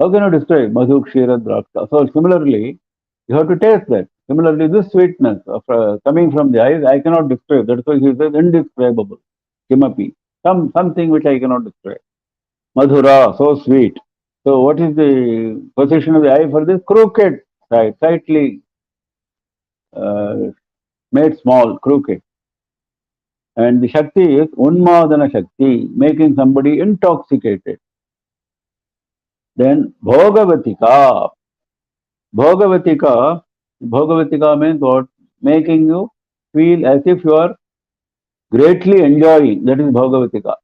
How can you describe Madhu, Kshira, Draksha? So similarly, you have to taste that. Similarly, this sweetness of, coming from the eyes, I cannot describe. That's why he says indescribable. Kimapi. Something which I cannot describe. Madhura, so sweet. So what is the position of the eye for this? Crooked side, slightly made small, crooked. And the Shakti is Unmadana Shakti, making somebody intoxicated. Then Bhogavatika. Bhogavatika means what? Making you feel as if you are greatly enjoying. That is Bhogavatika.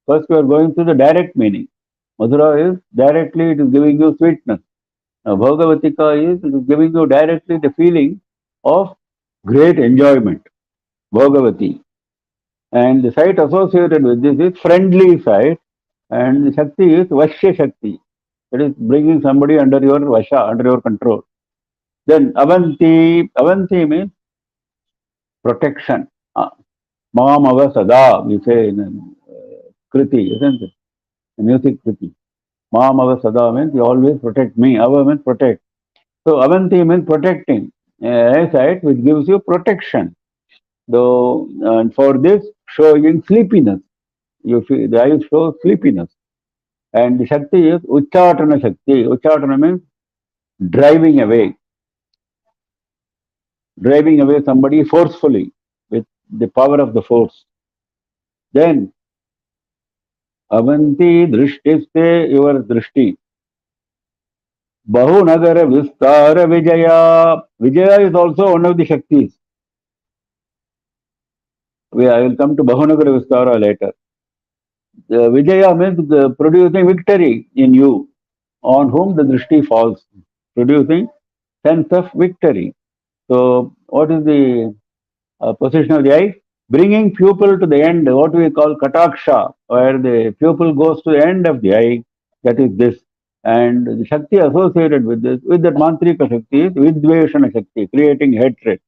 First, you are going through the direct meaning. Madhura is directly, it is giving you sweetness. Now, Bhogavatika is giving you directly the feeling of great enjoyment. Bhogavati. And the site associated with this is friendly site, and the Shakti is Vashya Shakti. That is bringing somebody under your Vasha, under your control. Then Avanti means protection. Mamava Sada, we say in Kriti, isn't it? The music Kriti. Mamava Sada means you always protect me. Ava means protect. So Avanti means protecting. A site which gives you protection. Though, and for this, showing sleepiness. You feel the eyes show sleepiness. And the Shakti is Uchchatana Shakti. Uchchatana means driving away somebody forcefully with the power of the force. Then Avanti Drishtiste, your Drishti. Bahunagara Vistara Vijaya. Vijaya is also one of the Shaktis. I will come to Bahunagara Vistara later. Vijaya means producing victory in you, on whom the Drishti falls, producing sense of victory. So, what is the position of the eye? Bringing pupil to the end, what we call kataksha, where the pupil goes to the end of the eye, that is this. And the Shakti associated with this, with that mantrika Shakti, is Vidveshana Shakti, creating hatred.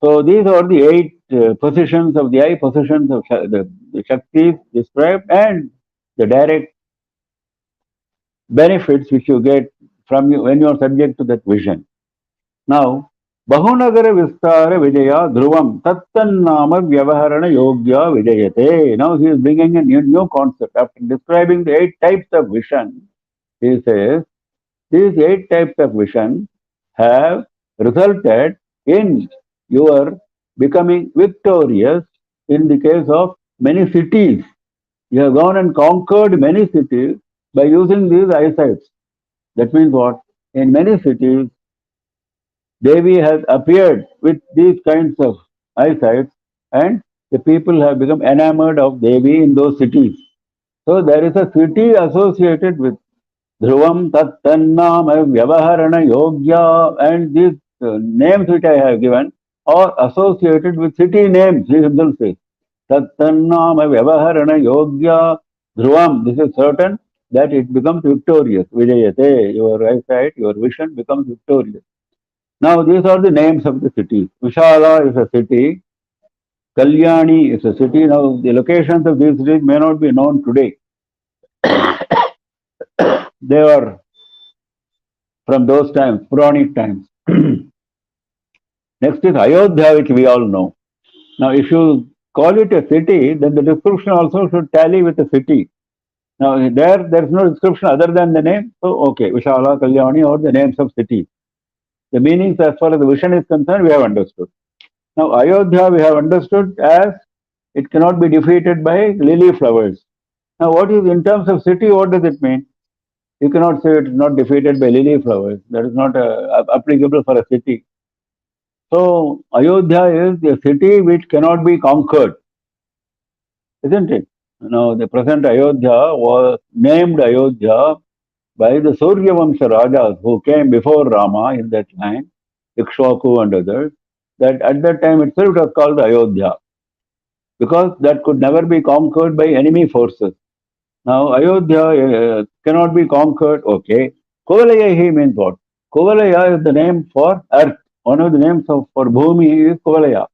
So these are the 8 positions of the eye, positions of the Shaktis described, and the direct benefits which you get from you when you are subject to that vision. Now, Bahunagara Vistara Vijaya Dhruvam Tattannama Vyavaharana Yogya Vijayate. Now he is bringing a new concept. After describing the 8 types of vision, he says, these 8 types of vision have resulted in your becoming victorious in the case of many cities. You have gone and conquered many cities by using these eyesights. That means what? In many cities, Devi has appeared with these kinds of eyesight, and the people have become enamored of Devi in those cities. So there is a city associated with Dhruvam Tattannama Vyavaharana Yogya, and these names which I have given are associated with city names. He himself says Tattannama Vyavaharana Yogya Dhruvam. This is certain that it becomes victorious. Vijayate, your eyesight, your vision becomes victorious. Now, these are the names of the cities. Vishala is a city. Kalyani is a city. Now, the locations of these cities may not be known today. They are from those times, Puranic times. Next is Ayodhya, which we all know. Now, if you call it a city, then the description also should tally with the city. Now, there is no description other than the name. So, okay, Vishala, Kalyani, or the names of cities. The meanings as far as the vision is concerned, we have understood. Now, Ayodhya we have understood as it cannot be defeated by lily flowers. Now, what is in terms of city, what does it mean? You cannot say it is not defeated by lily flowers. That is not applicable for a city. So, Ayodhya is a city which cannot be conquered, isn't it? Now, the present Ayodhya was named Ayodhya by the Surya Vamsha Rajas who came before Rama in that line, Ikshvaku and others, that at that time itself it was called Ayodhya, because that could never be conquered by enemy forces. Now, Ayodhya cannot be conquered, okay. Kuvalayahi means what? Kuvalaya is the name for earth. One of the names for Bhumi is Kuvalaya.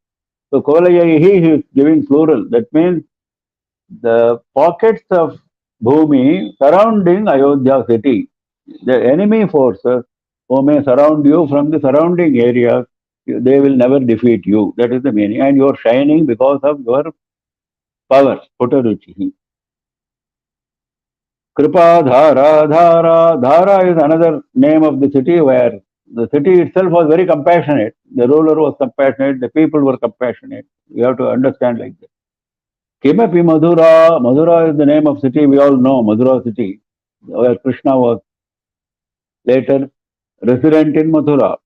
So, Kuvalayahi is giving plural. That means the pockets of Bhumi surrounding Ayodhya city. The enemy forces who may surround you from the surrounding areas, they will never defeat you. That is the meaning. And you are shining because of your power. Putaruchi. Kripa Dhara. Dhara is another name of the city where the city itself was very compassionate. The ruler was compassionate. The people were compassionate. You have to understand like that. Kimapi Madhura. Madhura is the name of city. We all know Madhura city, where Krishna was later resident in Mathura.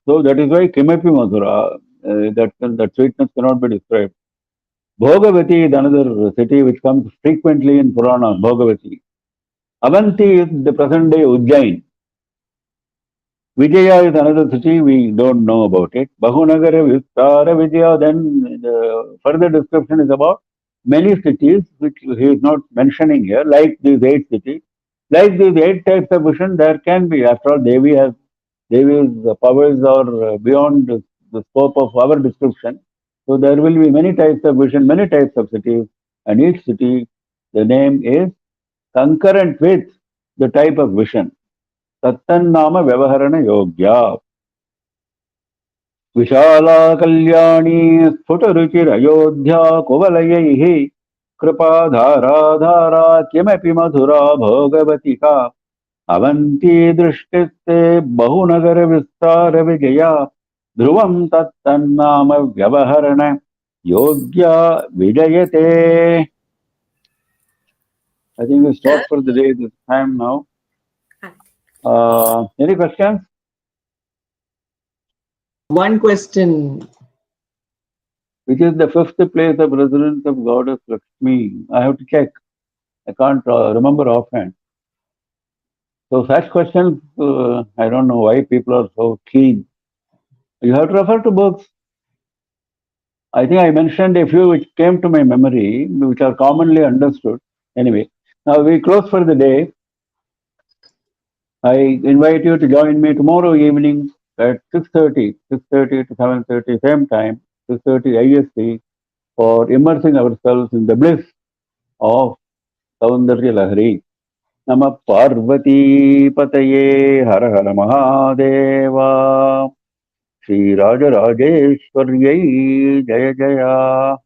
So that is why Kimapi Madhura, that sweetness cannot be described. Bhogavati is another city which comes frequently in Purana, Bhogavati. Avanti is the present day Ujjain. Vijaya is another city, we don't know about it. Bahunagara Vistara Vijaya, then the further description is about many cities which he is not mentioning here, like these 8 cities. Like these 8 types of vision, there can be, after all, Devi's powers are beyond the scope of our description. So there will be many types of vision, many types of cities, and each city, the name is concurrent with the type of vision. Tattannama Vyavaharana Yogya. विशाला कल्याणी स्फुटरुचिरयोध्या कुवलयैः कृपाधारा धारा किमपि मधुरा भोगवतिका अवन्ती दृष्टिस्ते बहुनगरविस्तारविजया ध्रुवं तत्तन्नाम व्यवहरण योग्या विजयते. I think we stop for the day this time now. Any questions? One question. Which is the 5th place of residence of goddess Lakshmi? I have to check. I can't remember offhand. So such questions, I don't know why people are so keen. You have to refer to books. I think I mentioned a few which came to my memory, which are commonly understood. Anyway, now we close for the day. I invite you to join me tomorrow evening at 6:30 to 7:30, same time, 6:30 IST, for immersing ourselves in the bliss of Saundarya Lahari. Namah Parvati Pataye Har Har Mahadeva Shri Raja Rajeshwariyai Jaya Jaya.